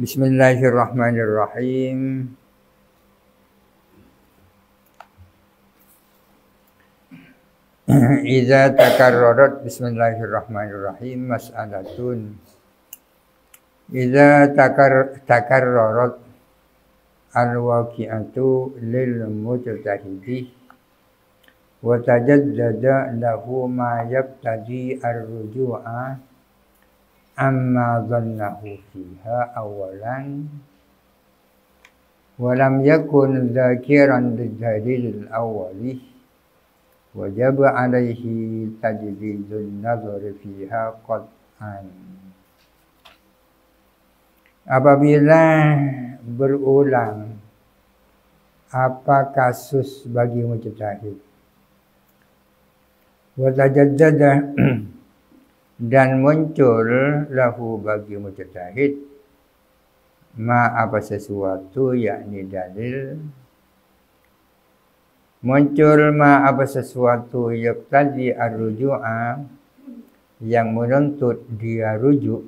Bismillahirrahmanirrahim. Iza takarrarat bismillahirrahmanirrahim mas'alatun. Iza takarrarat al-waqi'atu lil mujtahidi wa tajaddada lahu ma yaqtadi ar-ruju'a amma dhannahu fiha awalan wa lam yakun dzakiran lidhalil awwali wajib alaihi tajdidun nazar fiha qat'an. Apabila berulang apa kasus bagi mujtahid wa tajaddada dan muncul lahu bagi mujtahid ma apa sesuatu yakni dalil, muncul ma apa sesuatu yaqtadi ar-ruju'a yang menuntut dia rujuk,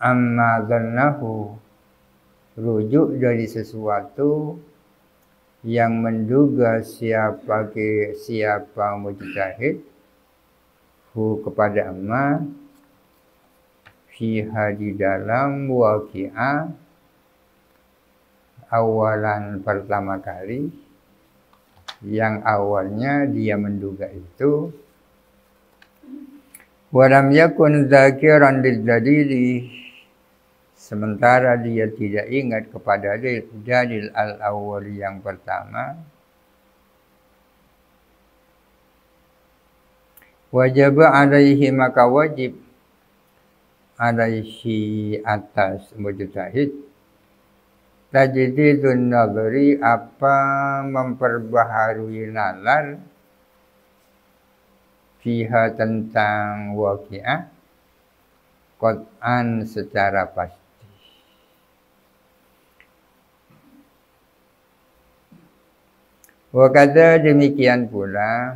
amma dhannahu rujuk dari sesuatu yang menduga siapa mujtahid kepada amma fiha di dalam waqi'ah awalan pertama kali, yang awalnya dia menduga itu walam yakun dzakiran lidzalili, sementara dia tidak ingat kepada dalil al-awwal yang pertama, wajib alaihi maka wajib alaihi atas mujtahid tajdidun nazari apa memperbaharui nalar fiha tentang waqi'ah qat'an secara pasti. Wakada demikian pula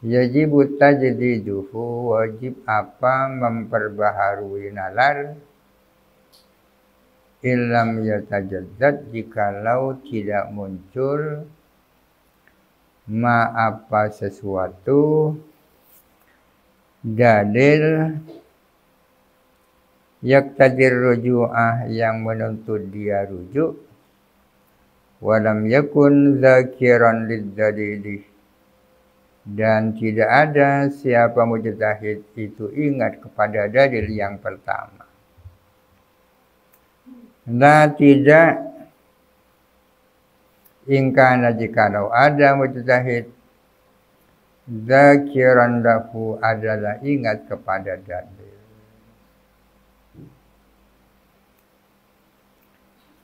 yajibu tajdiduhu wajib apa memperbaharui nalar illam yatajaddad jikalau tidak muncul ma apa sesuatu dalil yaqtadir ruju'ah yang menuntut dia rujuk walam yakun dzakiran lidzalili, dan tidak ada siapa mujtahid itu ingat kepada dalil yang pertama. La tidak ingkana jikalau ada mujtahid dzakiran lahu adalah ingat kepada dalil.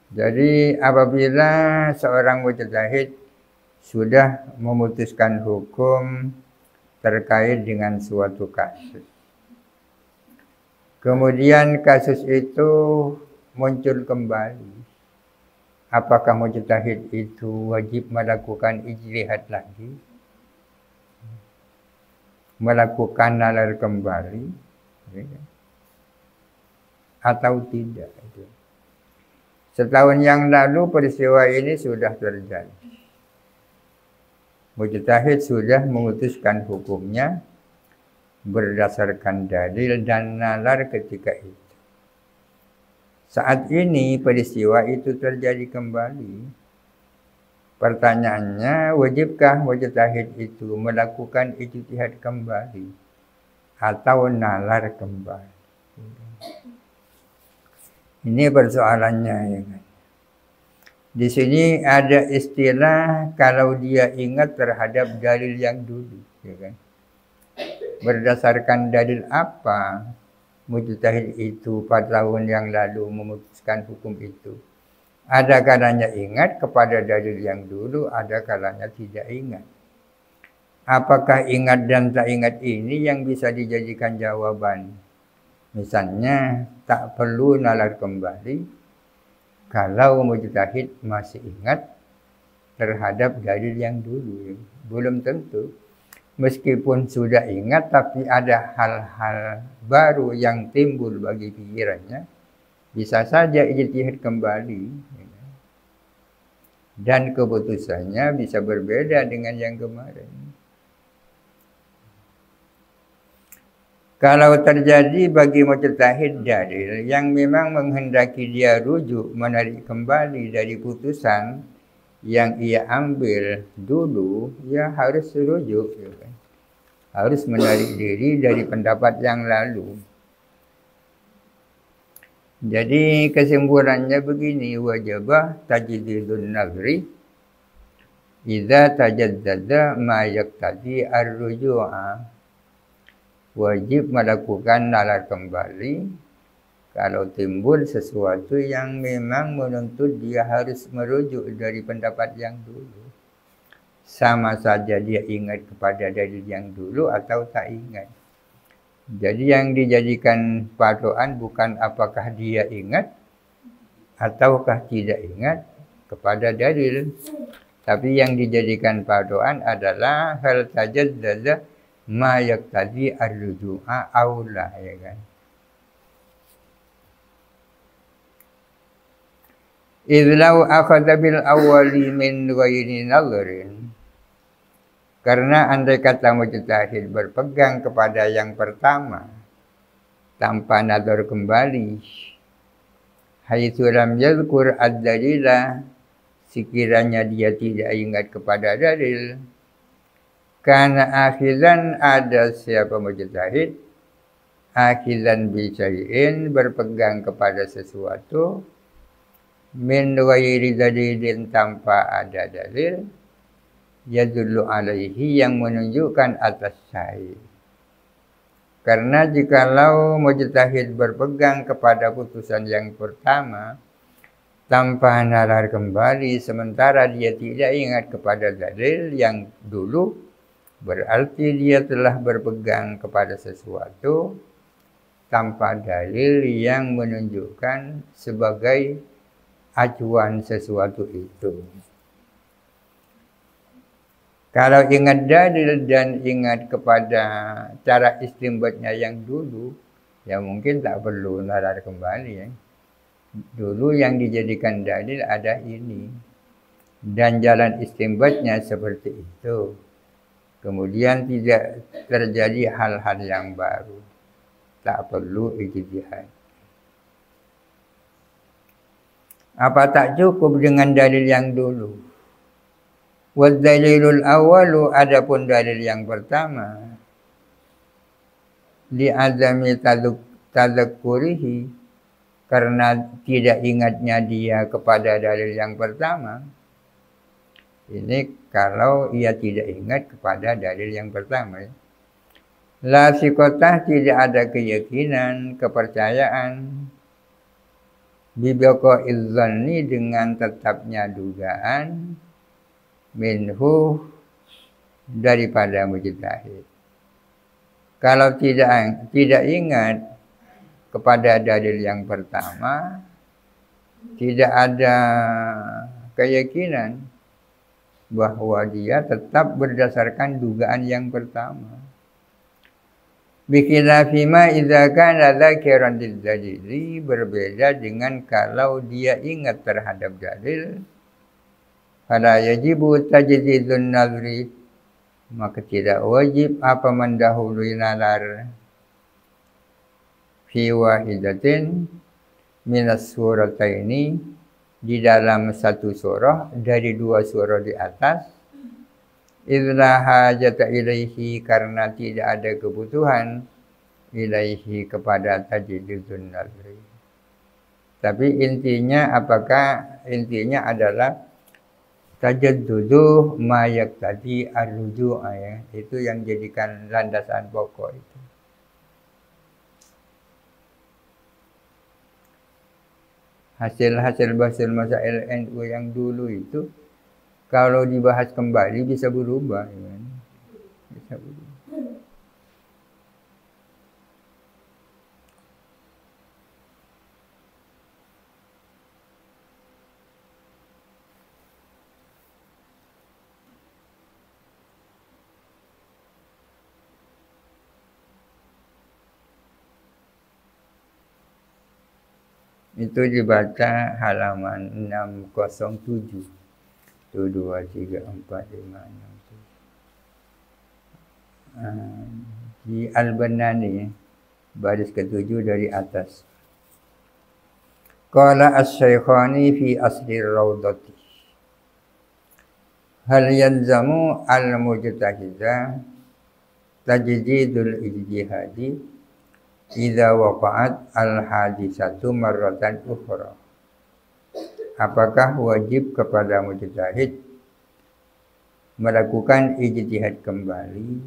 Jadi apabila seorang mujtahid sudah memutuskan hukum terkait dengan suatu kasus, kemudian kasus itu muncul kembali, apakah mujtahid itu wajib melakukan ijtihad lagi, melakukan nalar kembali, atau tidak? Setahun yang lalu peristiwa ini sudah terjadi. Mujtahid sudah memutuskan hukumnya berdasarkan dalil dan nalar ketika itu. Saat ini peristiwa itu terjadi kembali. Pertanyaannya, wajibkah mujtahid itu melakukan ijtihad kembali atau nalar kembali? Ini persoalannya, ya kan? Di sini ada istilah kalau dia ingat terhadap dalil yang dulu, ya kan? Berdasarkan dalil apa mujtahid itu 4 tahun yang lalu memutuskan hukum itu? Ada kalanya ingat kepada dalil yang dulu, ada kalanya tidak ingat. Apakah ingat dan tak ingat ini yang bisa dijadikan jawaban? Misalnya tak perlu nalar kembali kalau mujtahid masih ingat terhadap dalil yang dulu. Belum tentu. meskipun sudah ingat tapi ada hal-hal baru yang timbul bagi pikirannya, bisa saja ijtihad kembali dan keputusannya bisa berbeda dengan yang kemarin. Kalau terjadi bagi mujtahid dalil yang memang menghendaki dia rujuk menarik kembali dari putusan yang ia ambil dulu, ya harus rujuk, ya kan? Harus menarik diri dari pendapat yang lalu. Jadi kesimpulannya begini, wajibah tajdidun nazri idza tajaddada ma yaqtadi ar-ruju'a. Wajib melakukan nalar kembali kalau timbul sesuatu yang memang menuntut dia harus merujuk dari pendapat yang dulu. Sama saja dia ingat kepada dalil yang dulu atau tak ingat. Jadi yang dijadikan patokan bukan apakah dia ingat ataukah tidak ingat kepada dalil, tapi yang dijadikan patokan adalah hal tajaddada ma yaqtadi ar-ruju'a aula, ya kan. Idlau akhadha bil awwali min ghairi nadhrin. Karena andai kata mujtahid berpegang kepada yang pertama tanpa nadhar kembali, haitsu lam yadhkur ad-dalila, sekiranya dia tidak ingat kepada dalil, karena akhizan ada siapa mujtahid, akhizan bi syai'in berpegang kepada sesuatu, min ghairi dalilin tanpa ada dalil, yadullu alaihi yang menunjukkan atas syai'. Karena jikalau mujtahid berpegang kepada putusan yang pertama tanpa nalar kembali sementara dia tidak ingat kepada dalil yang dulu, berarti dia telah berpegang kepada sesuatu tanpa dalil yang menunjukkan sebagai acuan sesuatu itu. Kalau ingat dalil dan ingat kepada cara istinbatnya yang dulu, ya mungkin tak perlu nalar kembali, ya. Dulu yang dijadikan dalil ada ini dan jalan istinbatnya seperti itu. Kemudian tidak terjadi hal-hal yang baru, tak perlu ijtihad. Apa tak cukup dengan dalil yang dulu? Wal dalilul awalu, adapun dalil yang pertama, li azami tadzakkurihi, karena tidak ingatnya dia kepada dalil yang pertama. Ini kalau ia tidak ingat kepada dalil yang pertama, ya. La siqatah, tidak ada keyakinan, kepercayaan, bibaqa'il zanni, dengan tetapnya dugaan, minhu, daripada mujtahid. Kalau tidak ingat kepada dalil yang pertama, tidak ada keyakinan bahwa dia tetap berdasarkan dugaan yang pertama. Bikhilafi ma idza kana dzakiran lidzalili, berbeda dengan kalau dia ingat terhadap dalil. Fala yajibu tajdidun nazri, maka tidak wajib apa mendahului nalar fi wahidatin minas surataini, di dalam satu surah dari dua surah di atas, idza hajata ilaihi, karena tidak ada kebutuhan ilaihi kepada tajdidun nazri. Tapi intinya adalah tajaddudu ma yaqtadi ar-ruju'a, ya. Itu yang jadikan landasan pokok itu. Hasil masail NU yang dulu itu kalau dibahas kembali bisa berubah, ya. Bisa berubah. Itu dibaca halaman 607. 1, 2, 3, 4, 5, 6, 7. Di Al-Banani baris ke-7 dari atas. Qala asy-syaikhani fi asli raudhati. Hal yalzamu al-mujtahida tajdidul ijtihadi idza waqa'at al-hadisatu marratan ukhra. Apakah wajib kepada mujtahid melakukan ijtihad kembali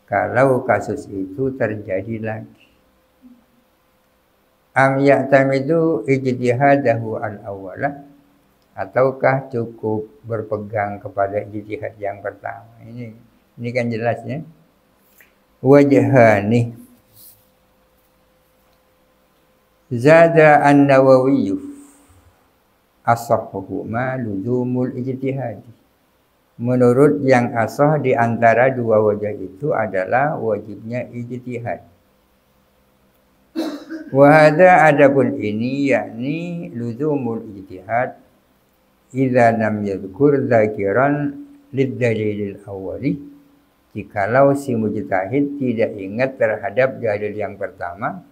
kalau kasus itu terjadi lagi? Am ya'tamidu ijtihadahu al-awwala, ataukah cukup berpegang kepada ijtihad yang pertama? Ini kan jelasnya. Wajhani. Zada an-Nawawi asahhuhuma luzumul ijtihadi. Menurut yang asah di antara dua wajah itu adalah wajibnya ijtihad. Wahada adapun ini yakni luzumul ijtihad idza lam yadhkur dzakiran lid-dalilil awwali, jikalau si mujtahid tidak ingat terhadap dalil yang pertama,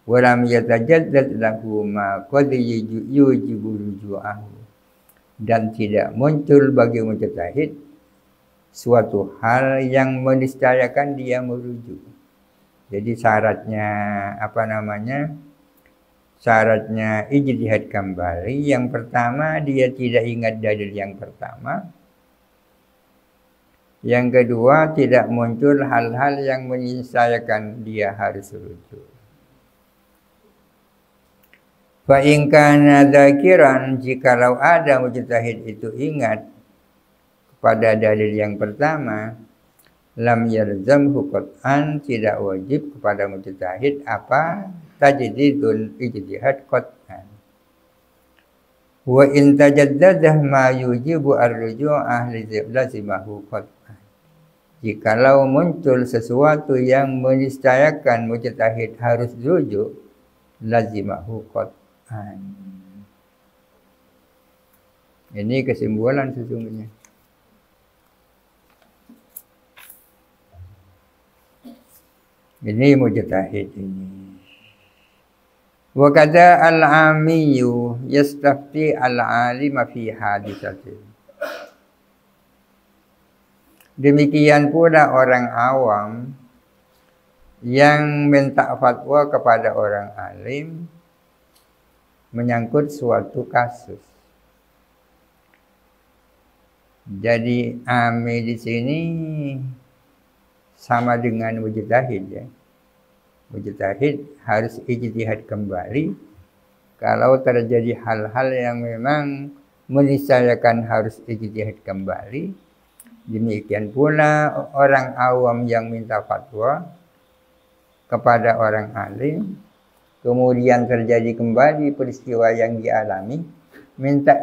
walam yatajaddad lahu ma qad yujibu ruju'ahu, dan tidak muncul bagi mujtahid suatu hal yang meniscayakan dia merujuk. Jadi syaratnya syaratnya ijtihad kembali. Yang pertama, dia tidak ingat dalil yang pertama. Yang kedua, tidak muncul hal-hal yang meniscayakan dia harus rujuk. Fa in kana dzakiran, jikalau ada mujtahid itu ingat pada dalil yang pertama, lam yalzamhu qat'an, tidak wajib kepada mujtahid apa tajdidul ijtihad qat'an. Wa in tajaddadah ma yujibu ar-ruju'ah lazimahu qat'an. Jikalau muncul sesuatu yang meniscayakan mujtahid harus rujuk, lazimahu qat'an. Ini kesimpulan sesungguhnya. Ini mujtahid ini. Wa kadza al-amiyyu yastafti al-alima fi hadisatin. Demikian pula orang awam yang minta fatwa kepada orang alim menyangkut suatu kasus. Jadi ami di sini sama dengan mujtahid ya. Mujtahid harus ijtihad kembali kalau terjadi hal-hal yang memang meniscayakan harus ijtihad kembali. Demikian pula orang awam yang minta fatwa kepada orang alim, kemudian terjadi kembali peristiwa yang dialami, minta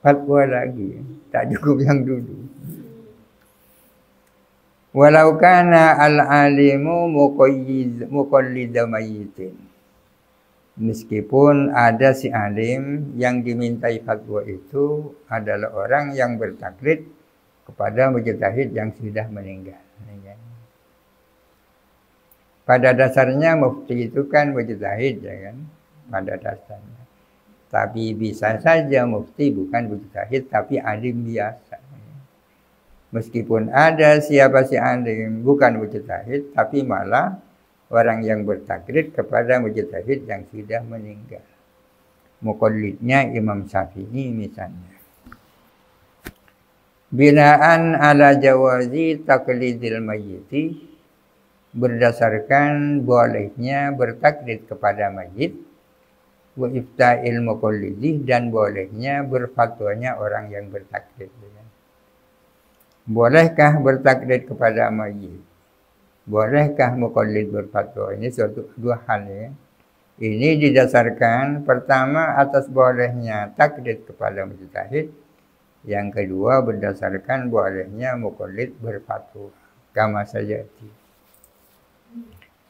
fatwa lagi, tak cukup yang dulu. Walau kana al-alimu muqallida mayyitin. Meskipun ada si alim yang dimintai fatwa itu adalah orang yang bertaklid kepada mujtahid yang sudah meninggal. Pada dasarnya mufti itu kan mujtahid ya kan, pada dasarnya. Tapi bisa saja mufti bukan mujtahid tapi alim biasa. Meskipun ada siapa si alim bukan mujtahid, tapi malah orang yang bertaklid kepada mujtahid yang sudah meninggal. Muqallidnya Imam Syafi'i misalnya. Binaan ala jawazi taklidil mayyiti, berdasarkan bolehnya bertaklid kepada mayit, wa ifta'il muqallidi, dan bolehnya berfatwanya orang yang bertaklid. Bolehkah bertaklid kepada mayit? Bolehkah muqallid berfatwa? Ini suatu dua hal ya. Ini didasarkan pertama atas bolehnya taklid kepada mujtahid, yang kedua berdasarkan bolehnya muqallid berfatwa. Kama sajati.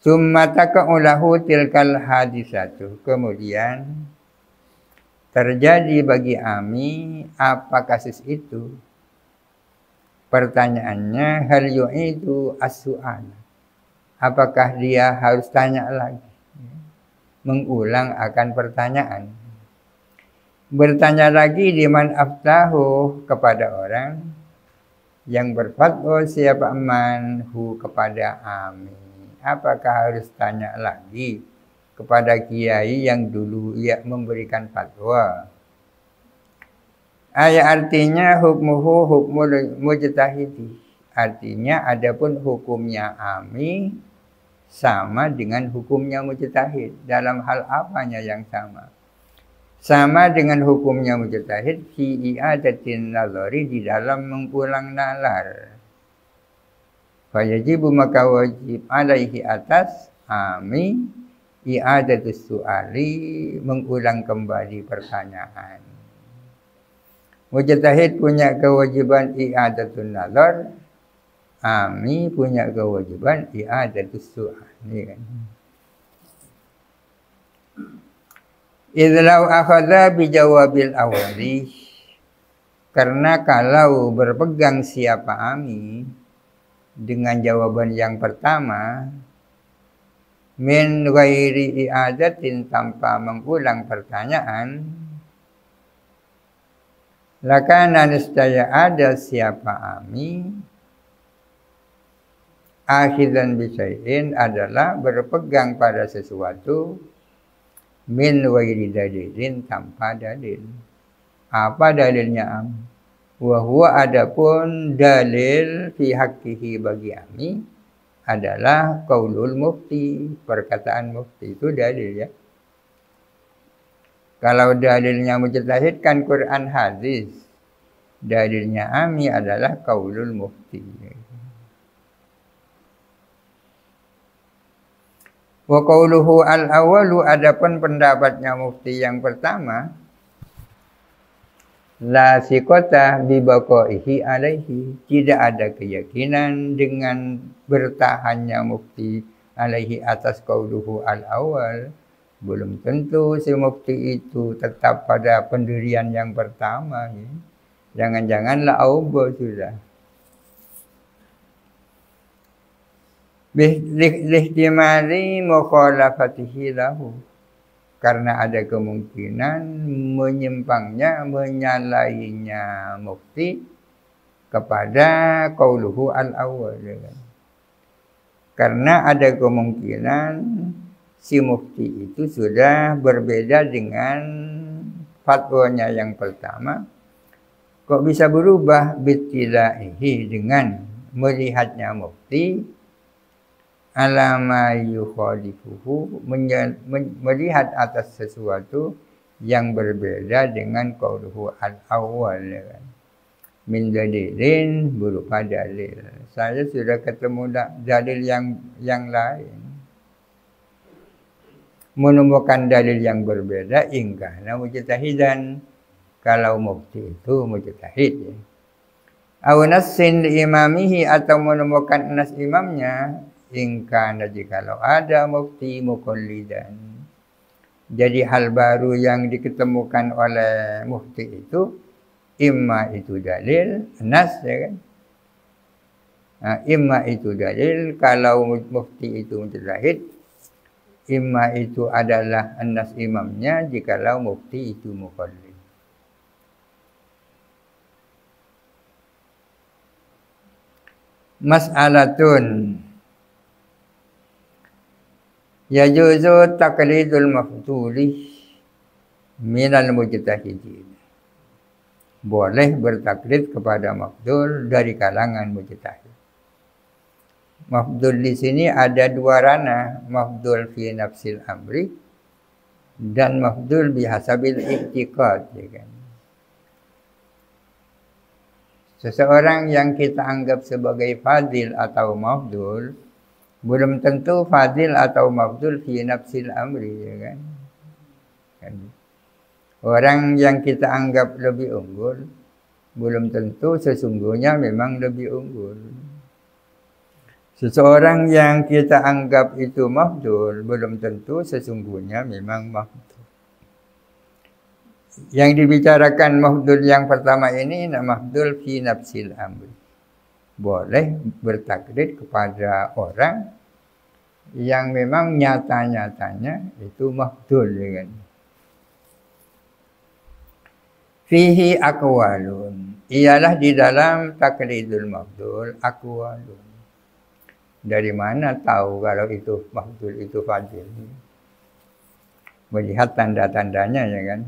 Summa taka'ulahu tilkal hadisatu. Kemudian terjadi bagi Ami apa kasus itu? Pertanyaannya, hal yu'idu as-su'al. Apakah dia harus tanya lagi? Mengulang akan pertanyaan. Bertanya lagi liman aftahu kepada orang yang berfatwa siapa manhu kepada Ami. Apakah harus tanya lagi kepada kiai yang dulu ia memberikan fatwa? Ayat artinya hukmuhu hukmul mujtahidi. Artinya adapun hukumnya Ami sama dengan hukumnya mujtahid. Dalam hal apanya yang sama? Sama dengan hukumnya mujtahid fi i'adatin nazari, di dalam mengulang nalar. Fayajibu maka wajib alaihi atas Ami i'adatus su'ali, mengulang kembali pertanyaan. Mujtahid punya kewajiban i'adatun nazar, Ami punya kewajiban i'adatus su'ali kan. Idlau akhadha bijawabil awali, karena kalau berpegang siapa Ami dengan jawaban yang pertama, min ghairi i'adatin, tanpa mengulang pertanyaan, lakana niscaya ada siapa Ami akhidan bisyai'in, adalah berpegang pada sesuatu min ghairi dalilin, tanpa dalil. Apa dalilnya Ami? Wa huwa, adapun dalil fi haqqihi bagi Ami adalah qaulul mufti, perkataan mufti itu dalil ya. Kalau dalilnya mujtahid kan Quran hadis, dalilnya Ami adalah qaulul mufti. Wa qauluhu al-awwalu, adapun pendapatnya mufti yang pertama, la siqata bi baqaihi alaihi, tidak ada keyakinan dengan bertahannya mufti alaihi atas qauluhu al-awwal. Belum tentu si mufti itu tetap pada pendirian yang pertama ya. Jangan-jangan la auba sudah. Lihtimali mukhalafatihi lahu, karena ada kemungkinan menyimpangnya, menyalahinya mufti kepada qauluhu al-awwal. Karena ada kemungkinan si mufti itu sudah berbeda dengan fatwanya yang pertama. Kok bisa berubah? Bitilaihi, dengan melihatnya mufti alama yukhalifuhu, melihat atas sesuatu yang berbeda dengan qauluhu al-awwal kan. Min dalilin, berupa dalil. Saya sudah ketemu dalil yang lain, menemukan dalil yang berbeda, ingkana mujtahidan, kalau mufti itu mujtahid ya. Aw nassin li imamihi, atau menemukan nas imamnya, ingkana, jikalau ada mufti muqallidan. Jadi hal baru yang diketemukan oleh mufti itu, imma itu dalil nas ya kan. Nah, imma itu dalil kalau mufti itu mujtahid, imma itu adalah an-nas imamnya jikalau mufti itu muqallid. Mas'alatun yajuzu taqlidul mafduli minal mujtahidin. Boleh bertaklid kepada mafdul dari kalangan mujtahid. Mafdul di sini ada dua ranah, mafdul fi nafsil amri dan mafdul bihasabil i'tiqad ya kan. Seseorang yang kita anggap sebagai fadil atau mafdul belum tentu fadil atau mafdul fi nafsil amri ya kan. Orang yang kita anggap lebih unggul belum tentu sesungguhnya memang lebih unggul. Seseorang yang kita anggap itu mafdul belum tentu sesungguhnya memang mafdul. Yang dibicarakan mafdul yang pertama ini mafdul fi nafsil amri. Boleh bertaklid kepada orang yang memang nyata-nyatanya itu mafdul, kan. Fihi aqwalun. Ialah di dalam taklidul mafdul aqwalun. Dari mana tahu kalau itu mafdul itu fadil? Melihat tanda-tandanya, ya kan.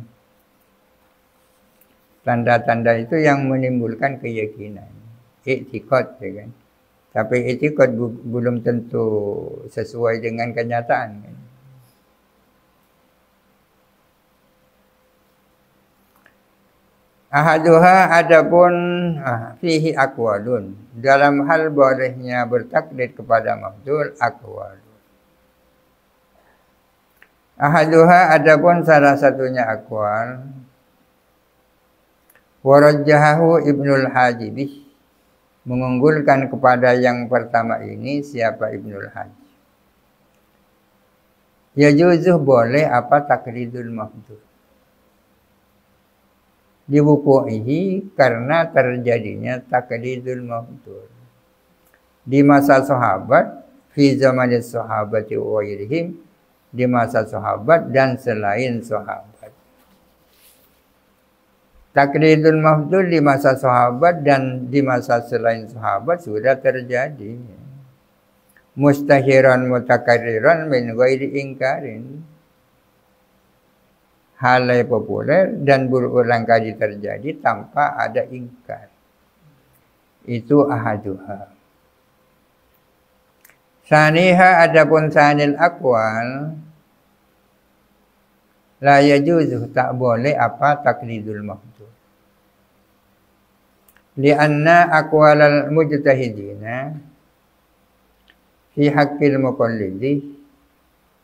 Tanda-tanda itu yang menimbulkan keyakinan, i'tiqad, ya kan. Tapi i'tiqad belum tentu sesuai dengan kenyataan, kan. Ahaduha adapun fihi aqwalun. Dalam hal bolehnya bertaklid kepada mafdul aqwalun. Ahaduha adapun salah satunya aqwal warajjahahu Ibnul Hajibih, mengunggulkan kepada yang pertama ini siapa Ibnul Hajib. Yajuzuh boleh apa taklidul mafdul. Di buku ini karena terjadinya taklidul mafdul di masa sahabat, fi zamanis sahabati wa ghairihim, di masa sahabat dan selain sahabat. Taklidul mafdul di masa sahabat dan di masa selain sahabat sudah terjadi. Mustahiran mutakarriran min ghairi ingkarin. Hal yang populer dan berulang kali terjadi tanpa ada ingkar. Itu ahaduha. Saniha adapun sanil aqwal la yajuzu, tak boleh apa taklidul mafdul. Lianna aqwalal mujtahidina fi haqqil muqallidi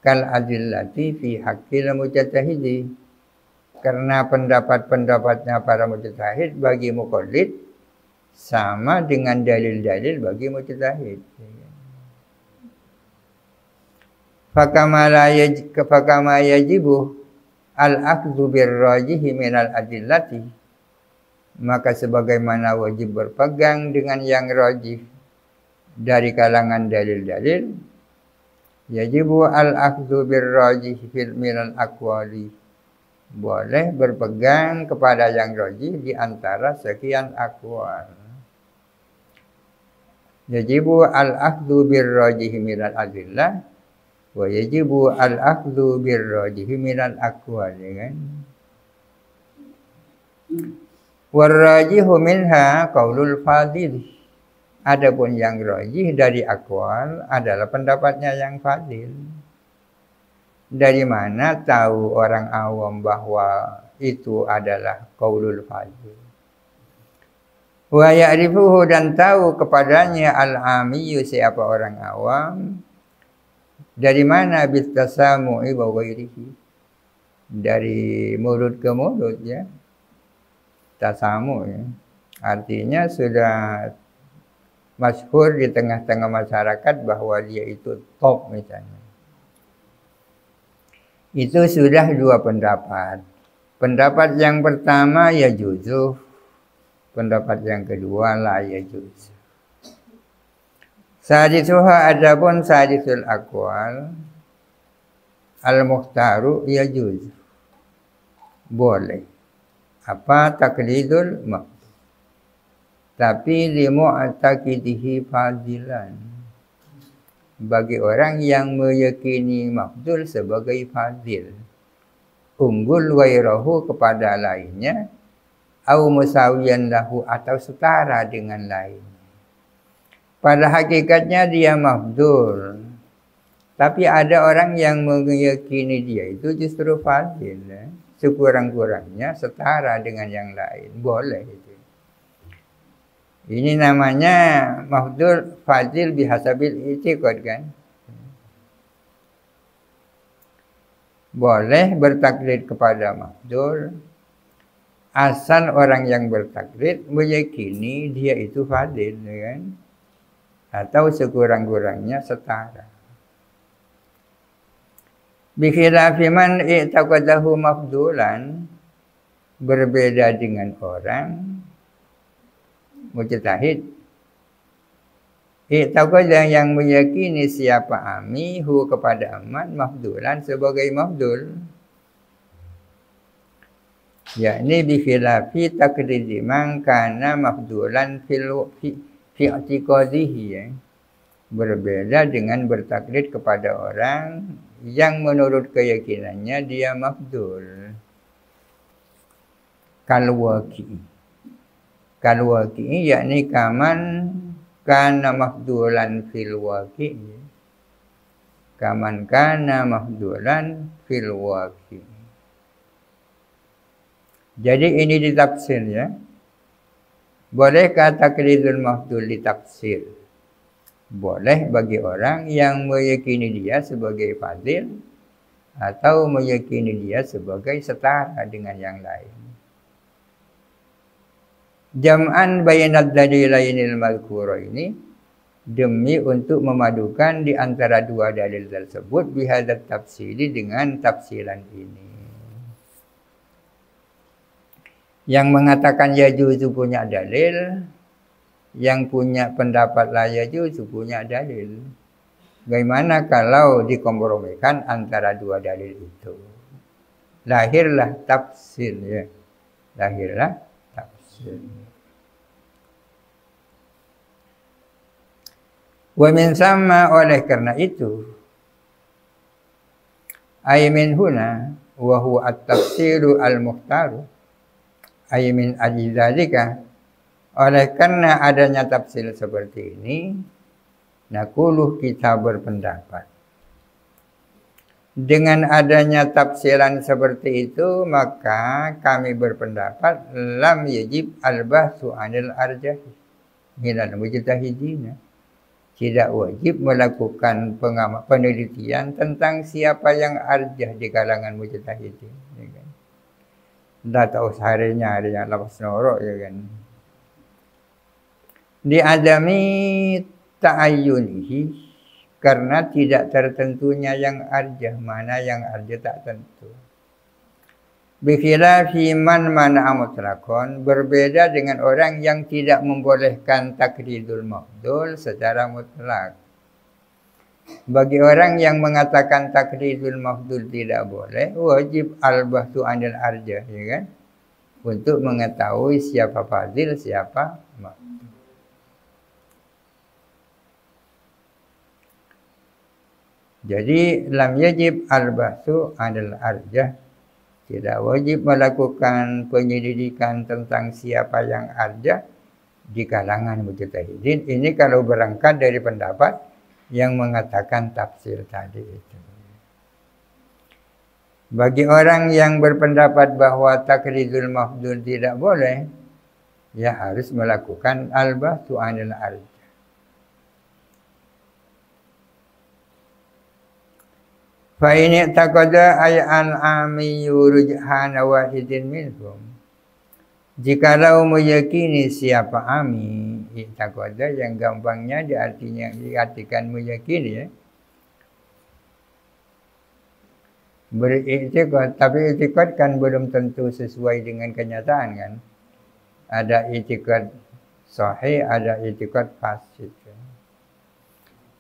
kal adillati fi haqqil mujtahidi. Karena pendapat-pendapatnya para mujtahid bagi muqallid sama dengan dalil-dalil bagi mujtahid. Fakama yajibu al-akhdhu bir-rajihi minal adillati, maka sebagaimana wajib berpegang dengan yang rajih dari kalangan dalil-dalil, yajibu al-akhdhu bir-rajihi minal aqwali, boleh berpegang kepada yang rajih di antara sekian aqwal. Yajibu al-akhdhu bir-rajihi minal adillah wa yajibu al-akhdhu bir-rajihi minal aqwal, kan. War-rajihu minha qaulul fadil. Adapun yang rajih dari aqwal adalah pendapatnya yang fadil. Dari mana tahu orang awam bahwa itu adalah qaulul fadil? Wa ya'rifuhu, dan tahu kepadanya al-amiyyu, siapa orang awam. Dari mana? Bitasamu'i wa ghairihi, dari mulut ke mulut, ya. Tasamu, ya. Artinya sudah masyhur di tengah-tengah masyarakat bahwa dia itu top misalnya. Itu sudah dua pendapat. Pendapat yang pertama ya juzu, pendapat yang kedua la ya juzu. Sadisuha adapun sadisul aqwal al-mukhtaru ya juzu, boleh apa taklidul mafdul, tapi li mu'taqidihi fadilan, bagi orang yang meyakini mafdul sebagai fadil, unggul wairahu kepada lainnya, au musawiyan lahu atau setara dengan lain. Pada hakikatnya dia mafdul, tapi ada orang yang meyakini dia itu justru fadil, ya. Sekurang-kurangnya setara dengan yang lain, boleh itu. Ini namanya mafdul fadil bihasabil i'tiqad, kan. Boleh bertaklid kepada mafdul asal orang yang bertaklid meyakini dia itu fadil, kan. atau sekurang-kurangnya setara. Bikhilafi man i'taqadahu mafdulan, berbeda dengan orang mujtahid i'taqada yang meyakini siapa amihu kepada aman mafdulan sebagai mafdul, yakni bikhilafi takridi man kana mafdulan fi i'tiqadihi, ya. Berbeda dengan bertaklid kepada orang yang menurut keyakinannya dia mafdul. Kalwaki yakni kaman kana mafdulan fil waqi, kaman kana mafdulan fil waqi. Jadi ini ditafsir, ya. Bolehkah taklidul mafdul ditafsir? Boleh bagi orang yang meyakini dia sebagai fadil atau meyakini dia sebagai setara dengan yang lain. Jam'an bainad dalilainil madhkuraini, demi untuk memadukan di antara dua dalil tersebut, bihadat tafsiri dengan tafsiran ini. Yang mengatakan yajuzu punya dalil, yang punya pendapat la yajuzu punya dalil. Bagaimana kalau dikompromikan antara dua dalil itu? Lahirlah tafsir, ya. Lahirlah tafsir. Wa min sama, oleh karena itu, ay min huna wa huwa at-tafsiru al-mukhtaru, ay min ajizalika, oleh karena adanya tafsir seperti ini, nakuluh kita berpendapat. Dengan adanya tafsiran seperti itu, maka kami berpendapat lam yajib al-bahsu anil arjah minal mujtahidina. Tidak wajib melakukan penelitian tentang siapa yang arjah di kalangan mujtahidin. Ya kan? Dah tahu seharinya ada yang lapas norok, ya kan. Diadami ta'ayyunihi, karena tidak tertentunya yang arjah, mana yang arjah tak tentu. Bikhilafi man mana'a mutlaqan, berbeda dengan orang yang tidak membolehkan taklidul mafdul secara mutlak. Bagi orang yang mengatakan taklidul mafdul tidak boleh, wajib al-bahtu anil arjah, ya kan? Untuk mengetahui siapa fadil, siapa mafdul. Jadi lam yajib al-bahtu anil arjah, tidak wajib melakukan penyelidikan tentang siapa yang arjah di kalangan mujtahidin. Ini kalau berangkat dari pendapat yang mengatakan tafsir tadi itu. Bagi orang yang berpendapat bahwa taklidul mafdul tidak boleh, ya harus melakukan al-bahtu anil arjah. Fa ini taqada ay al-ami rujhana wahidin minhum. Jikalau meyakini siapa ami, taqada yang gampangnya diartikan meyakini, ya. Beriktikad, tapi iktikad kan belum tentu sesuai dengan kenyataan, kan. Ada iktikad sahih, ada iktikad fasid.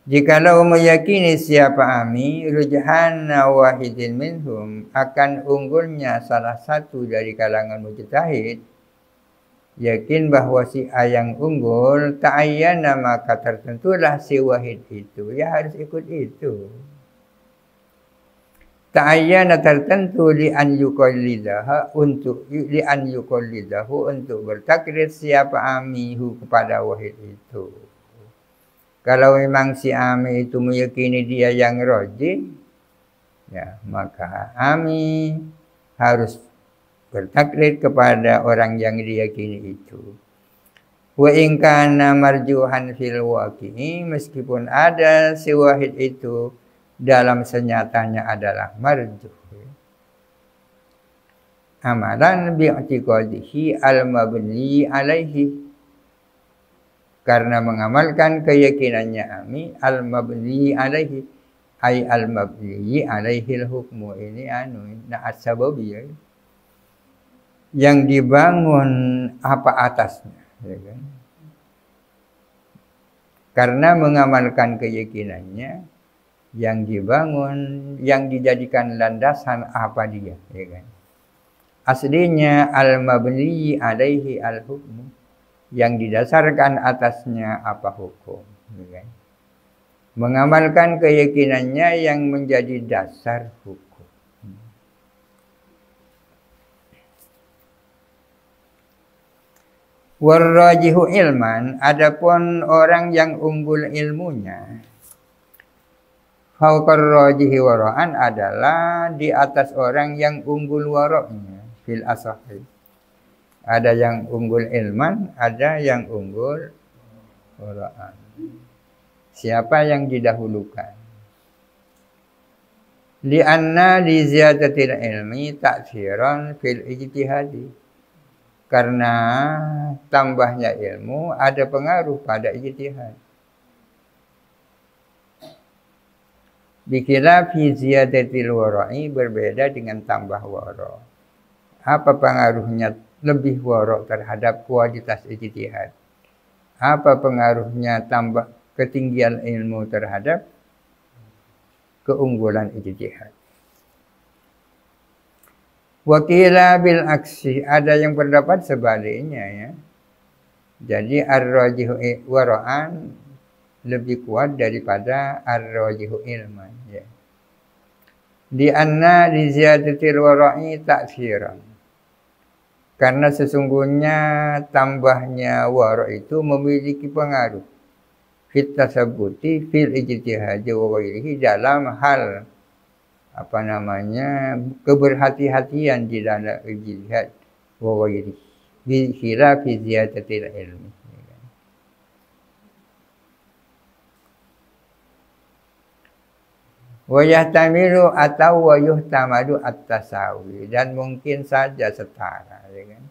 Jikalau meyakini siapa ami, rujhana wahidin minhum, akan unggulnya salah satu dari kalangan mujtahid, yakin bahwa si A yang unggul, ta'ayyana, maka tertentulah si wahid itu, ya harus ikut itu. Ta'ayyana, tertentu li'an yuqallidahu, untuk bertaklid siapa amihu kepada wahid itu. Kalau memang si ami itu meyakini dia yang roji, ya maka ami harus bertaklid kepada orang yang diyakini itu. Wa in kana marjuhan fil waqi'i, meskipun ada si wahid itu dalam senyatanya adalah marjuh. Amalan bi'tiqadihi al-mabni alaihi, Karena mengamalkan keyakinannya ami al-mabni alaihi ay al-mabni alaihi hukmu ini naat sababiyah yang dibangun apa atasnya, ya kan? Karena mengamalkan keyakinannya yang dibangun, yang dijadikan landasan apa dia, ya kan? Aslinya al-mabni alaihi al-hukmu, yang didasarkan atasnya apa hukum, ya kan? Mengamalkan keyakinannya yang menjadi dasar hukum. Warrajihu ilman, adapun orang yang unggul ilmunya, fauqar rajihi wara'an adalah di atas orang yang unggul wara'nya fil asahi. Ada yang unggul ilman, ada yang unggul wara'an. Siapa yang didahulukan? Li'anna li ziyadatil ilmi ta'thiran fil ijtihadi. Karena tambahnya ilmu ada pengaruh pada ijtihad. Bikila fi ziyadatil wara'i, berbeda dengan tambah wara'. Apa pengaruhnya lebih wara' terhadap kualitas ijtihad? Apa pengaruhnya tambah ketinggian ilmu terhadap keunggulan ijtihad? Wakila bil aksi, ada yang berpendapat sebaliknya, ya. Jadi ar-rajihu wara'an lebih kuat daripada ar-rajihu ilman, ya. Di anna li ziyadatil wara'i ta'siran. Karena sesungguhnya tambahnya wara' itu memiliki pengaruh fit tasabbuti fil ijtihad wa ghairihi, dalam hal keberhati-hatian di dalam ijtihad wa ghairi bi khilafi ziyadatil ilmi. Wa yahtamilu atau wa yuhtamadu at-tasawi, dan mungkin saja setara, ya kan?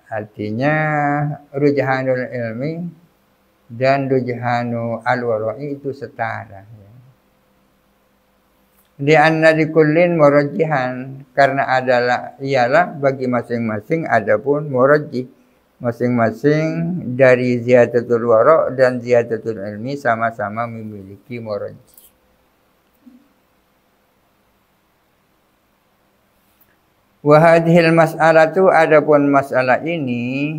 Artinya rujhanul ilmi dan rujhanu al-wara'i itu setara, ya. Di anna likullin murajjihan, karena ialah bagi masing-masing adapun murajjih, masing-masing dari ziyadatul wara' dan ziyadatul ilmi sama-sama memiliki murajjih. Wa hadhil mas'alatu, adapun masalah ini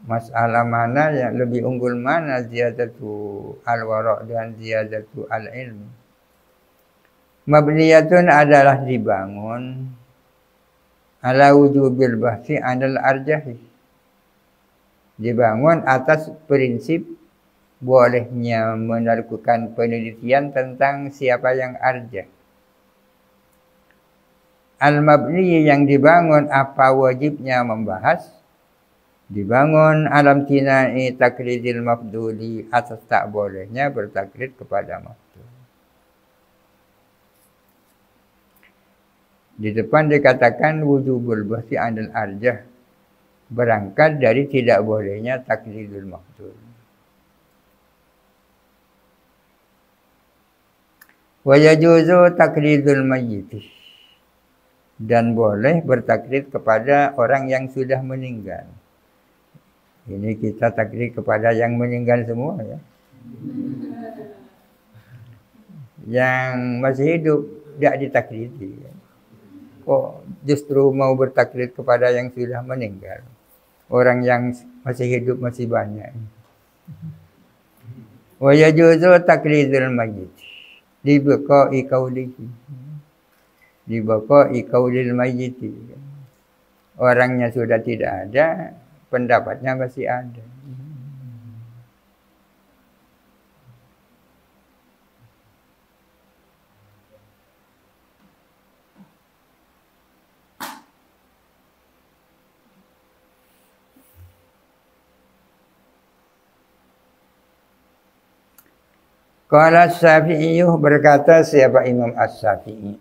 masalah mana yang lebih unggul, mana ziyadatu al-wara' dan ziyadatu al-ilmi. Mabniyatun adalah dibangun ala wujubil bahsi anil arjahi, dibangun atas prinsip bolehnya melakukan penelitian tentang siapa yang arjah. Al-mabni, yang dibangun apa wajibnya membahas, dibangun alam tinai taklidil mafduli, atas tak bolehnya bertaklid kepada mafdul. Di depan dikatakan wujubul bahsi anil arjah, berangkat dari tidak bolehnya taklidul mafdul. Wa yajuzu taklidul mayyit, dan boleh bertaklid kepada orang yang sudah meninggal. Ini kita taklid kepada yang meninggal semua, ya. Yang masih hidup tidak ditaklidi. Kok justru mau bertaklid kepada yang sudah meninggal? Orang yang masih hidup masih banyak. Wa yajuzu taklidul mayyit li baqa'i qaulihi, li baqa'i qaulil mayyit. Orangnya sudah tidak ada, pendapatnya masih ada. Qala Syafi'i, berkata siapa Imam As-Syafi'i,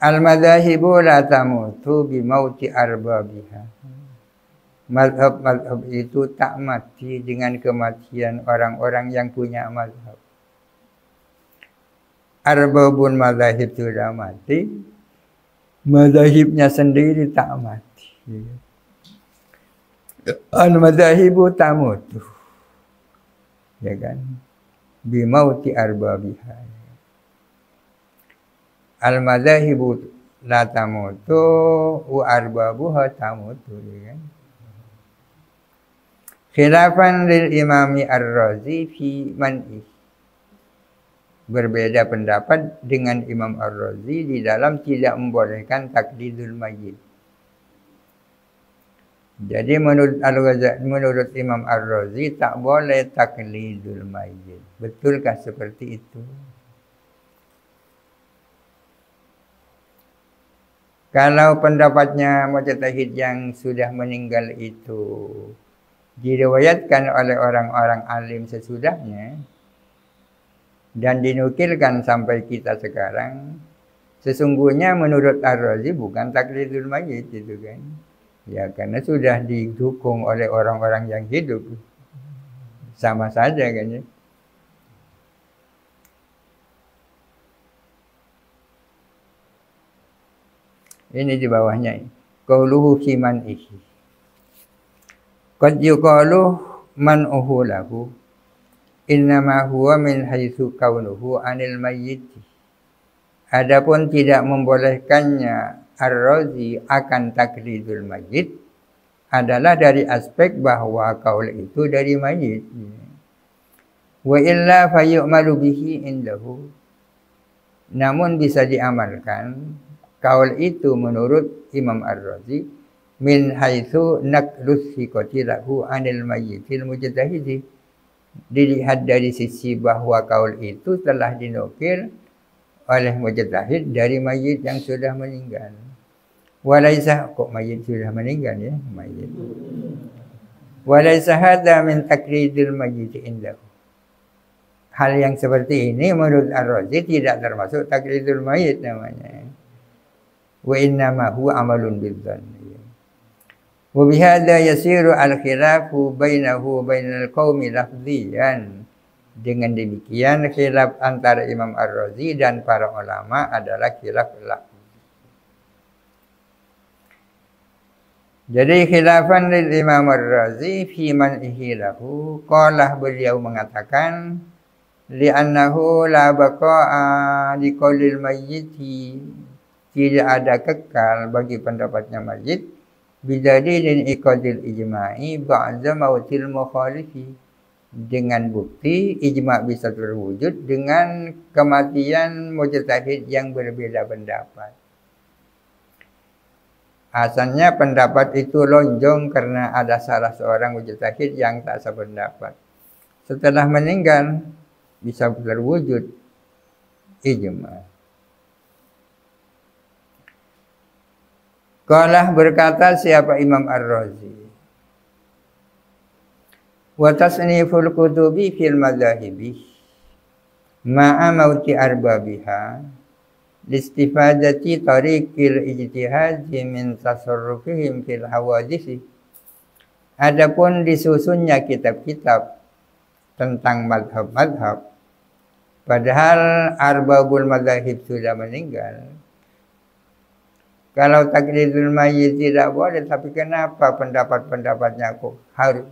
Al-madhahibu la tamutu bimauti arbabiha. Mazhab-mazhab itu tak mati dengan kematian orang-orang yang punya mazhab. Arbabun mazahib sudah mati, mazahibnya sendiri tak mati. Al-madhahibu tamutu, ya kan? Bimauti arbabiha. Al-madhahibu la tamutu wa arbabuha tamutu, ya kan? Khilafan lil imami ar-Razi fi man'i. Berbeda pendapat dengan Imam ar-Razi di dalam tidak membolehkan taklidul mayyit. Jadi menurut Imam ar-Razi tak boleh taklidul mayyit. Betulkah seperti itu? Kalau pendapatnya mujtahid yang sudah meninggal itu diriwayatkan oleh orang-orang alim sesudahnya dan dinukilkan sampai kita sekarang, sesungguhnya menurut ar-Razi bukan taklidul mayyit itu kan. Ya karena sudah didukung oleh orang-orang yang hidup. Sama saja kan ya. Ini di bawahnya. Qauluhu fi man'ihi. Qad yuqalu man'uhu lahu innama huwa min haitsu kaunuhu anil mayyit. Adapun tidak membolehkannya ar-Razi akan taklidul mayyit adalah dari aspek bahwa kaul itu dari mayyit. Wa illa fayu'malu bihi indahu. Namun bisa diamalkan kaul itu menurut Imam ar-Razi min haitsu naqlus thiqati lahu anil mayyitil mujtahidi. Dilihat dari sisi bahwa kaul itu telah dinukil oleh mujtahid dari mayyit yang sudah meninggal. Walaisa, kok mayyit sudah meninggal ya, mayyit. Walaisa hadza min taklidil mayyit indahu. Hal yang seperti ini menurut ar-Razi tidak termasuk taklidul mayyit namanya. Wa innama huwa amalun bidzanni. Wa bihadza yasiru al-khilafu bainahu wa bainal qaumi lafziyan. Dengan demikian khilaf antara Imam ar-Razi dan para ulama adalah khilaf lafzi. Jadi khilafan lil Imam ar-Razi fi man'ihi lahu, qala beliau mengatakan li'annahu la baqa'a liqaulil mayyiti, tidak ada kekal bagi pendapatnya mayyit bidalilin iqadil ijma'i ba'da mautil mukhalifi, dengan bukti ijma' bisa terwujud dengan kematian mujtahid yang berbeda pendapat. Asalnya pendapat itu lonjong karena ada salah seorang mujtahid yang tak sependapat. Setelah meninggal bisa terwujud ijma'. Qalah berkata siapa Imam ar-Razi, wa tasniful kutubi fil madzahibi ma'a mauti arbabiha listifadati tariqil ijtihadi min tasarrufihim fil hawadisi. Adapun disusunnya kitab-kitab tentang madhab-madhab padahal arbabul madzahib sudah meninggal. Kalau taklidul mayyit tidak boleh, tapi kenapa pendapat-pendapatnya kok harus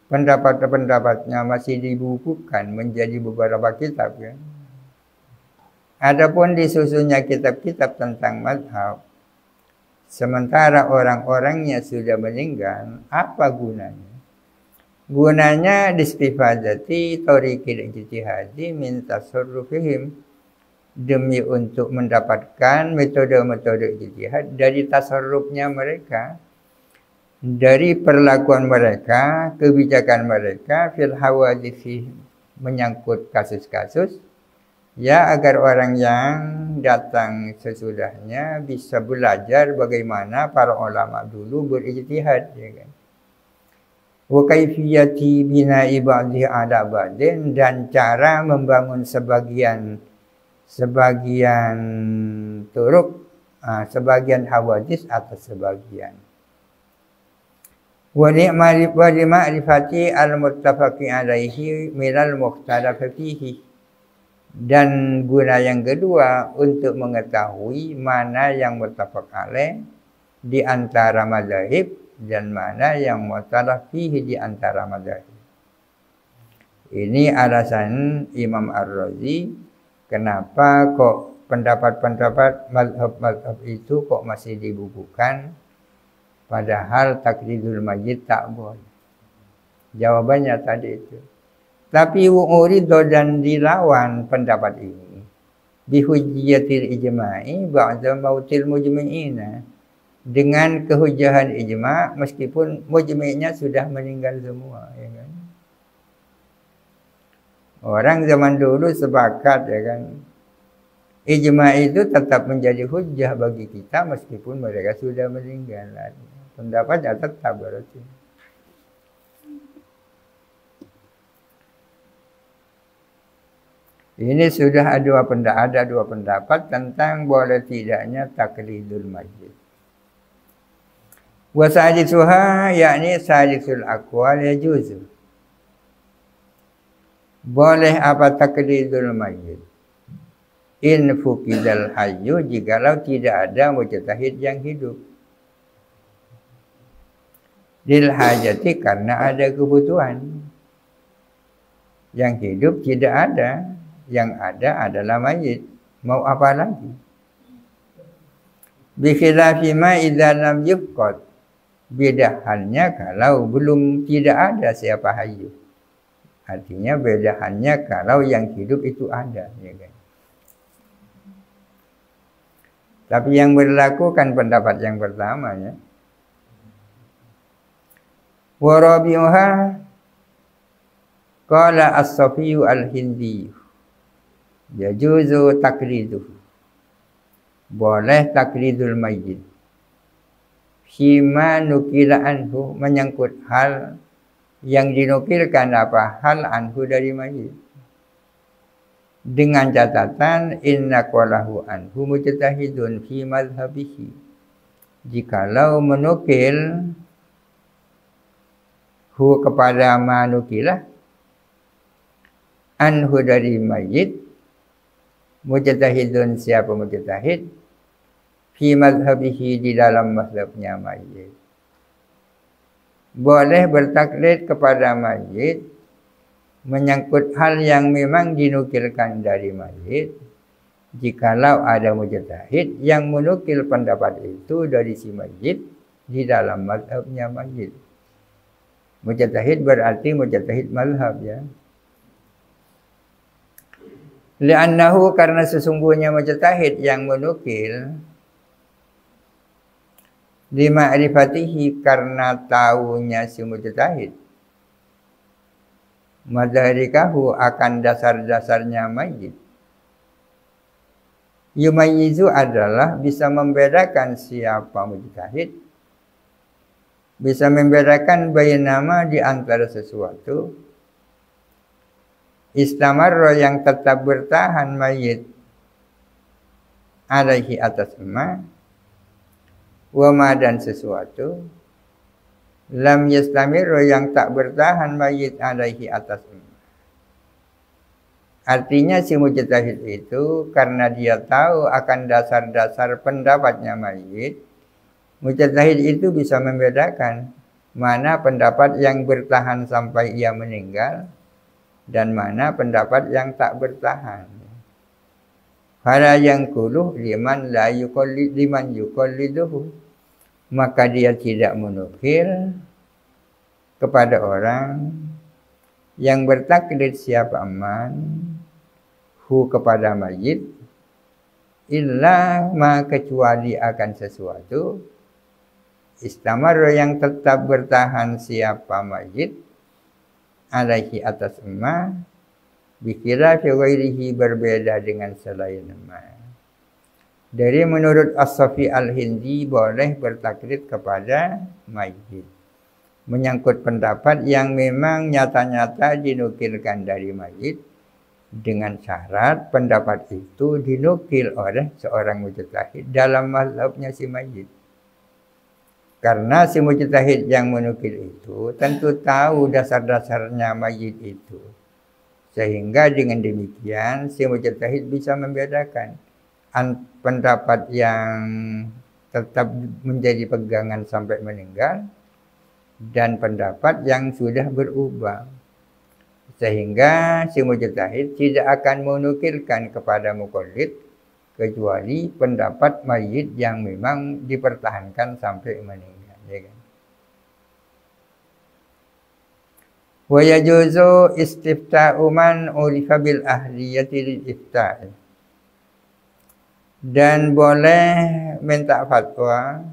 pendapat-pendapatnya masih dibukukan menjadi beberapa kitab kan? Adapun disusunnya kitab-kitab tentang mazhab sementara orang-orangnya sudah meninggal, apa gunanya? Gunanya distifadati tariqil ijtihadi min tasarrufihim, demi untuk mendapatkan metode-metode ijtihad dari tasarrufnya mereka, dari perlakuan mereka, kebijakan mereka fil hawadisi, menyangkut kasus-kasus, ya agar orang yang datang sesudahnya bisa belajar bagaimana para ulama dulu berijtihad, ya kan? Wa kaifiyati bina'i ba'dhi ala ba'din, dan cara membangun sebagian sebagian turuk, sebagian hawadis atas sebagian. Wa ma'rifati al-muttafaqi alaihi minal mukhtalafi fihi. Dan guna yang kedua untuk mengetahui mana yang muttafaq alaih di antara mazhab dan mana yang mukhtalaf fihi di antara mazhab. Ini alasan Imam Ar-Razi kenapa kok pendapat-pendapat mazhab itu kok masih dibukukan, padahal takridul mayyit tak boleh. Jawabannya tadi itu. Tapi urido dan dilawan pendapat ini bihujjatil ijma'i ba'da mautil mujmi'ina, dengan kehujahan ijma' meskipun mujmi'nya sudah meninggal semua, ya kan? Orang zaman dulu sepakat, ya kan, ijma' itu tetap menjadi hujjah bagi kita meskipun mereka sudah meninggal. Pendapatnya tetap berarti. Ini sudah ada dua pendapat tentang boleh tidaknya taklidul mayyit. Wa sadisuha, yakni sadisul aqwal yajuzu. Boleh apa taklidul mayyit? In fuqidal hayyu, jikalau tidak ada mujtahid yang hidup. Lil hajati, karena ada kebutuhan. Yang hidup tidak ada. Yang ada adalah mayit. Mau apa lagi? Bi khilafi ma idza lam yufqad. Beda halnya kalau belum tidak ada siapa hayyu. Artinya beda halnya kalau yang hidup itu ada, ya kan? Tapi yang berlaku kan pendapat yang pertama, ya. Wa rabi'uha qala as-Safiyu al-Hindi yajuzu takliduhu. Boleh taklidul mayyit fima nukila anhu, menyangkut hal yang dinukilkan apa? Hal anhu dari mayyit. Dengan catatan inna qalahu anhu mujtahidun fi madhhabihi. Jikalau menukil hu kepada manukilah anhu dari mayyit, mujtahidun, siapa mujtahid, fi madhhabihi, di dalam mazhabnya mayyit. Boleh bertaklid kepada mayyit menyangkut hal yang memang dinukilkan dari mayyit, jikalau ada mujtahid yang menukil pendapat itu dari si mayyit di dalam mazhabnya mayyit. Mujtahid berarti mujtahid mazhab, ya. Li'annahu, karena sesungguhnya mujtahid yang menukil, lima'rifatihi, karena tahunya si mujtahid, madharikahu, akan dasar-dasarnya mayyit. Yumayyizu adalah bisa membedakan siapa mujtahid, bisa membedakan bainama di antara sesuatu istamarro yang tetap bertahan mayyit alaihi atas ma, wama dan sesuatu lam yastamirro yang tak bertahan mayyit alaihi atas ma. Artinya si mujtahid itu karena dia tahu akan dasar-dasar pendapatnya mayyit, mujtahid itu bisa membedakan mana pendapat yang bertahan sampai ia meninggal dan mana pendapat yang tak bertahan. Fala yang kuluh liman la yuqallid liman yuqalliduhu, maka dia tidak menukil kepada orang yang bertaklid siapa aman hu kepada mayyit, illa ma, kecuali akan sesuatu istamar yang tetap bertahan siapa mayyit alaihi atas ma, bikira fi ghairihi, berbeda dengan selain ma. Dari menurut As-Safi Al-Hindi boleh bertaklid kepada mayyit menyangkut pendapat yang memang nyata-nyata dinukilkan dari mayyit dengan syarat pendapat itu dinukil oleh seorang mujtahid dalam mazhabnya si mayyit. Karena si mujtahid yang menukil itu tentu tahu dasar-dasarnya mayyit itu. Sehingga dengan demikian si mujtahid bisa membedakan pendapat yang tetap menjadi pegangan sampai meninggal dan pendapat yang sudah berubah. Sehingga si mujtahid tidak akan menukilkan kepada muqallid kecuali pendapat mayyit yang memang dipertahankan sampai meninggal, ya kan? Wa yajuzu istifta'u man urifa bil ahliyati lil ifta'i. Dan boleh minta fatwa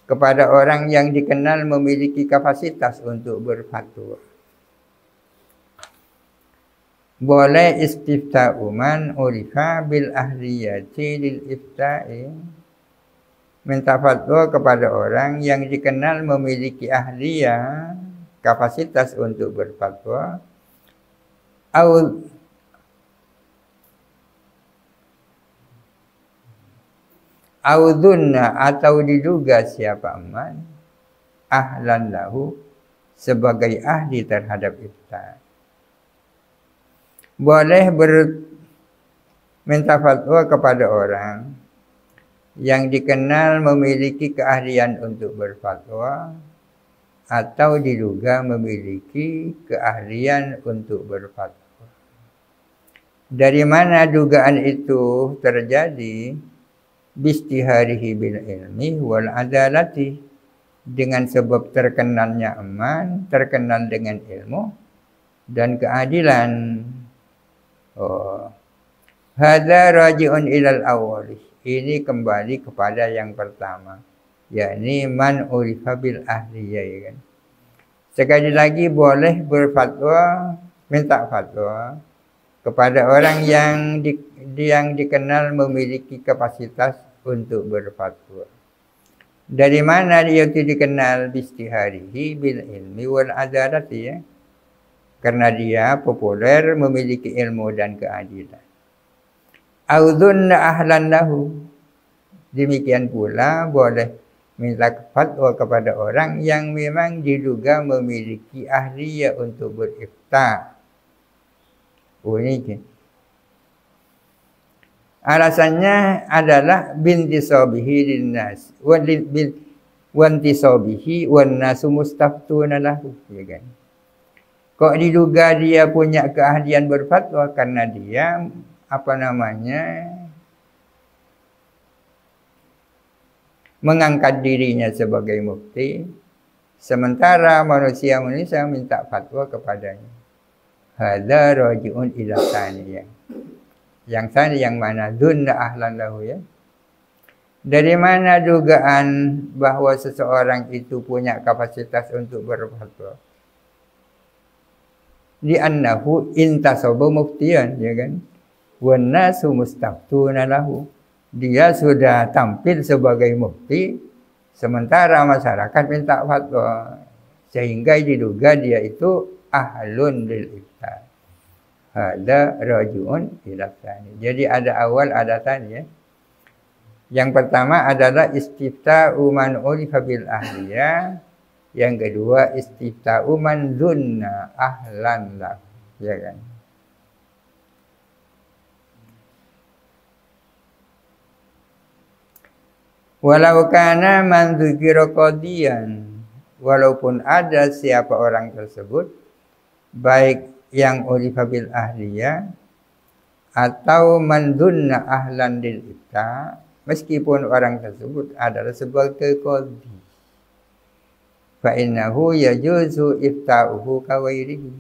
kepada orang yang dikenal memiliki kapasitas untuk berfatwa. Boleh istifta'u man urifa bil ahliyati lil ifta'i. Minta fatwa kepada orang yang dikenal memiliki ahliyah, kapasitas untuk berfatwa. Audunna atau diduga siapa man ahlan lahu sebagai ahli terhadap ifta. Boleh minta fatwa kepada orang yang dikenal memiliki keahlian untuk berfatwa atau diduga memiliki keahlian untuk berfatwa. Dari mana dugaan itu terjadi? Bistiharihi bil ilmi wal adalati, dengan sebab terkenalnya aman, terkenal dengan ilmu dan keadilan. Hadza raji'un ilal awwali. Ini kembali kepada yang pertama, yakni man urifa bil ahliyah, ya kan? Sekali lagi boleh berfatwa, minta fatwa kepada orang yang dikenal memiliki kapasitas untuk berfatwa. Dari mana dia itu dikenal? Bistiharihi bil ilmi wal adalati, ya. Karena dia populer, memiliki ilmu dan keadilan. Audunna ahlan lahu. Demikian pula boleh minta fatwa kepada orang yang memang diduga memiliki ahliyah untuk berifta. Ini alasannya adalah bintisabihi linnas wantisabihi wan nasu mustaftuna lahu, ya kan? Kok diduga dia punya keahlian berfatwa karena dia mengangkat dirinya sebagai mufti, sementara manusia minta fatwa kepadanya. Hadza raji'un ila tsaniyah. Yang tadi yang mana? Dunna ahlan lahu, ya. Dari mana dugaan bahwa seseorang itu punya kapasitas untuk berfatwa? Di annahu intasaba muftiyan, ya kan? Wan nasu mustaftuna lahu. Dia sudah tampil sebagai mufti, sementara masyarakat minta fatwa, sehingga diduga dia itu ahlun lil ifta. Ada raji'un ila tsani. Jadi ada awal, ada tsani, ya. Yang pertama adalah istifta'u man urifa bil ahliyah. Yang kedua istifta'u man dzunna ahlan lahu, ya kan? Walau kana man dzukira qadiyan, walaupun ada siapa orang tersebut, baik yang urifa bil ahliyah atau man dzunna ahlan lil ifta, meskipun orang tersebut adalah sebagai qadhi, fa innahu yajuzu ifta'uhu kawairihi.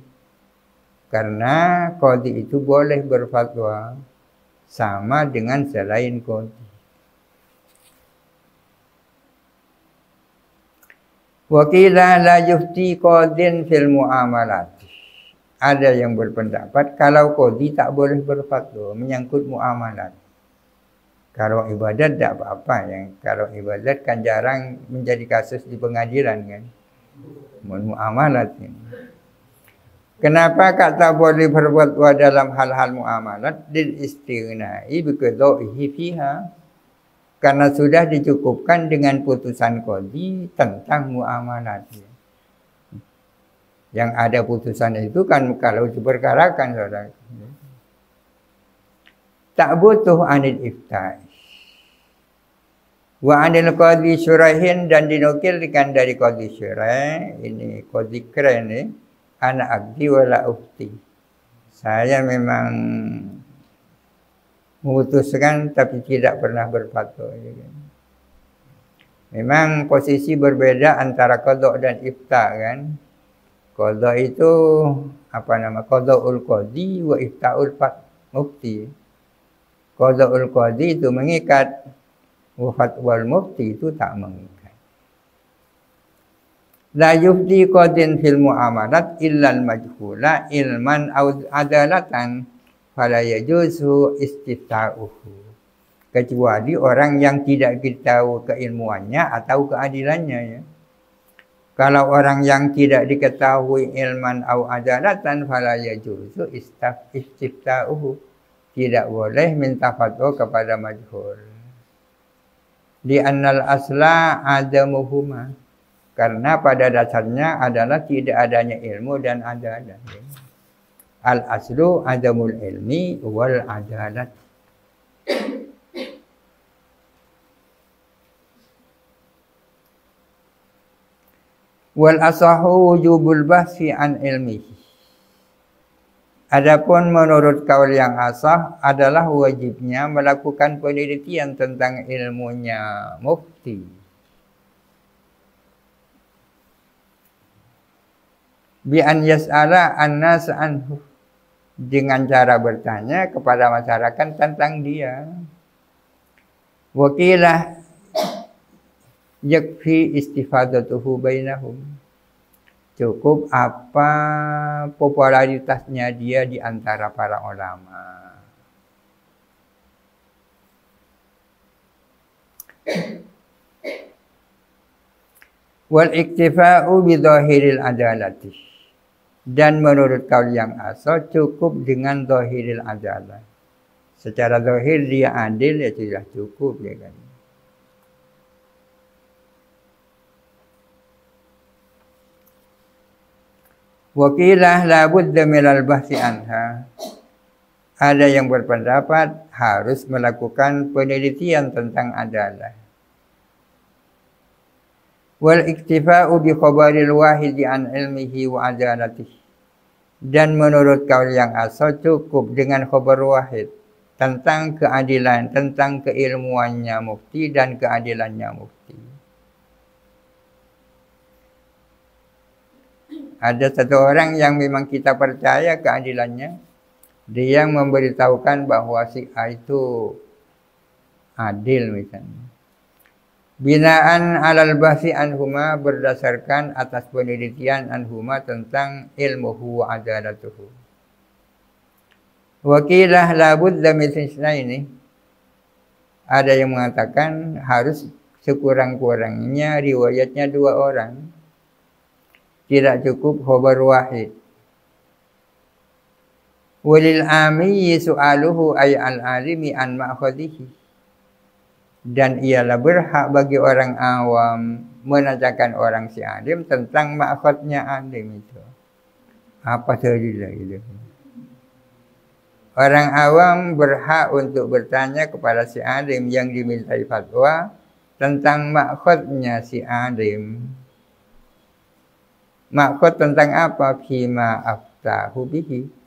Karena qadhi itu boleh berfatwa sama dengan selain qadhi. Wa qila la yufti qadhin fil muamalat. Ada yang berpendapat kalau qadhi tak boleh berfatwa menyangkut muamalat. Kalau ibadat tak apa-apa, yang kalau ibadat kan jarang menjadi kasus di pengadilan, kan. Muamalat ini. Kenapa kata boleh berfatwa dalam hal-hal muamalat lil istighnai bi qada'ihi fiha? Karena sudah dicukupkan dengan putusan qadhi tentang muamalat. Yang ada putusan itu kan kalau diperkarakan saudara. Tak butuh anil iftai. Wa anil qadhi syurahin, dan dinukilkan dari qadhi syurah, ini qadhi keren ini, ana abdi wala ufti. Saya memang memutuskan tapi tidak pernah berfatwa. Memang posisi berbeda antara qada dan ifta kan. Qada itu apa nama? Qadaul qadhi wa iftaul mufti. Qadaul qadhi itu mengikat, wa fatwal mufti itu tak mengikat. La yufdi qadin fil muamalat illa al majhula ilman aw adalatan fala yajuzu istifta'uhu. Kecuali orang yang tidak kita tahu keilmuannya atau keadilannya ya. Kalau orang yang tidak diketahui ilman au adalatan fala yajuzu istifta'uhu. Tidak boleh minta fatwa kepada majhul. Di annal asla adamuhuma. Karena pada dasarnya adalah tidak adanya ilmu dan adalah. Al aslu adamul ilmi wal adalat. Wal asahu wujubul bahsi an ilmihi. Adapun menurut kaul yang asah adalah wajibnya melakukan penelitian tentang ilmunya mufti. Bi an yas'ala an-nas anhu, dengan cara bertanya kepada masyarakat tentang dia. Wakilah yakfi istifadatuhu bainahum. Cukup apa popularitasnya dia di antara para ulama. Wal iktifa'u bi dhahiril adalati. Dan menurut kaul yang asal cukup dengan dhahiril adalah. Secara zahir dia adil ya sudah cukup ya kan. Wakilah la budda minal bahsi anha. Ada yang berpendapat harus melakukan penelitian tentang adalah. Wal iktifa'u bi khabaril wahidi an ilmihi wa adalatihi. Dan menurut kaul yang asal cukup dengan khabar wahid tentang keadilan, tentang keilmuannya mufti dan keadilannya mufti. Ada satu orang yang memang kita percaya keadilannya. Dia yang memberitahukan bahwa si A itu adil misalnya. Binaan alal bahsi anhuma, berdasarkan atas penelitian anhuma tentang ilmuhu wa adalatuhu. Wakilah labudda min ini. Ada yang mengatakan harus sekurang-kurangnya riwayatnya 2 orang. Tidak cukup khabar wahid. Walil amiyyi su'aluhu ay al-alimi an ma'khadhihi. Dan ialah berhak bagi orang awam menanyakan orang si alim tentang ma'khadnya alim itu. Apa saja itu. Orang awam berhak untuk bertanya kepada si alim yang dimintai fatwa tentang ma'khadnya si alim. Maksud tentang apa? Fima aftahu bihi.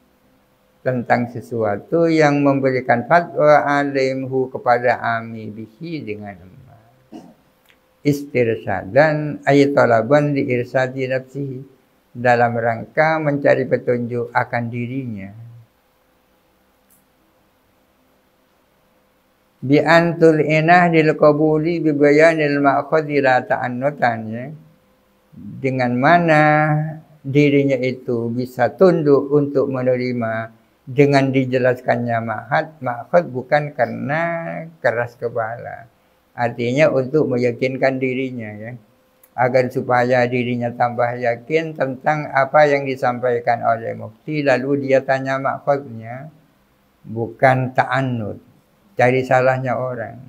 Tentang sesuatu yang memberikan fatwa alimhu kepada ami bihi dengan emas. Istirsadan ayat talaban li irsadi nafsihi. Dalam rangka mencari petunjuk akan dirinya. Bi antul inah lil qabuli bi bayanil ma'khadhi la ta'annutan ya. Dengan mana dirinya itu bisa tunduk untuk menerima dengan dijelaskannya ma'khad bukan karena keras kepala. Artinya untuk meyakinkan dirinya ya. agar supaya dirinya tambah yakin tentang apa yang disampaikan oleh mufti, lalu dia tanya maksudnya, bukan ta'annud, cari salahnya orang.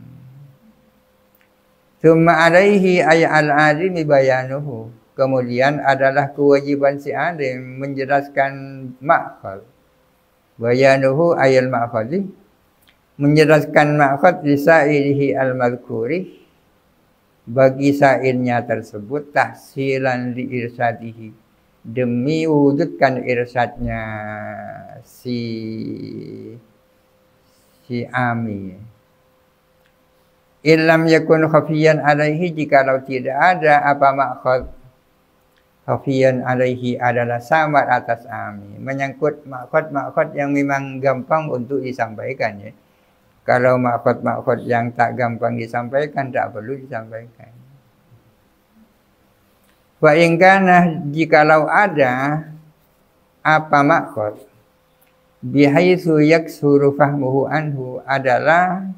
Tsumma alaihi ay al-alimi bayanuhu. Kemudian adalah kewajiban si alim menjelaskan maksud. Bayanuhu ayal maksudi, menjelaskan maksud lisairihi al-madhkuri, bagi sairnya tersebut tahsilan li irsadihi, demi wujudkan irsadnya si ami. Illam yakun khafiyan alaihi, jikalau tidak ada apa maksud khafiyan alaihi adalah samar atas ami, menyangkut maksud yang memang gampang untuk disampaikan ya. Kalau maksud yang tak gampang disampaikan, tak perlu disampaikan. Wa in kana, jikalau ada apa maksud bihaitsu yaksuru fahmuhu anhu, adalah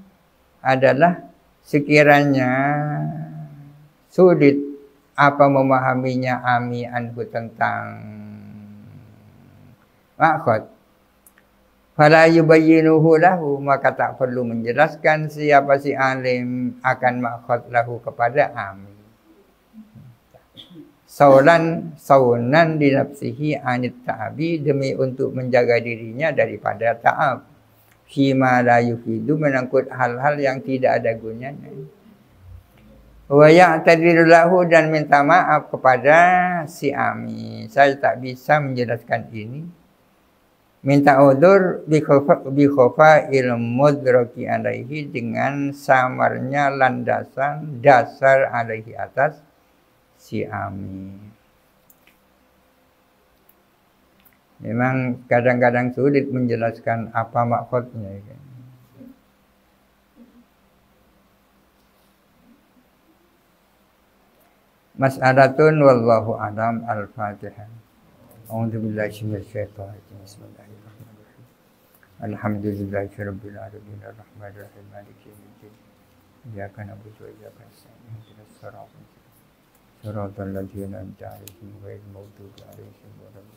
sekiranya sulit apa memahaminya ami anhu tentang maksud, fala yubayyinuhu lahu, maka tak perlu menjelaskan siapa si alim akan maksud lahu kepada ami. Saunan di nafsihi anit ta'abi, demi untuk menjaga dirinya daripada ta'ab. Fima la yufidu, menangkut hal-hal yang tidak ada gunanya. Wa ya'tadiru lahu, dan minta maaf kepada si ami, saya tak bisa menjelaskan ini. Minta udzur bi khofa mudraki alaihi, dengan samarnya landasan dasar alaihi atas si ami. Memang kadang-kadang sulit menjelaskan apa maksudnya. Mas'alatun wallahu a'lam. Al-Fatihah. A'udzubillahi minasyaitonir rajim. Bismillahirrahmanirrahim. Alhamdulillahirabbil alamin arrahmanir rahim maliki yaumiddin. Iyyaka na'budu wa iyyaka nasta'in. Ihdinas siratal mustaqim. Siratal ladzina an'amta 'alaihim ghairil maghdubi 'alaihim waladdallin.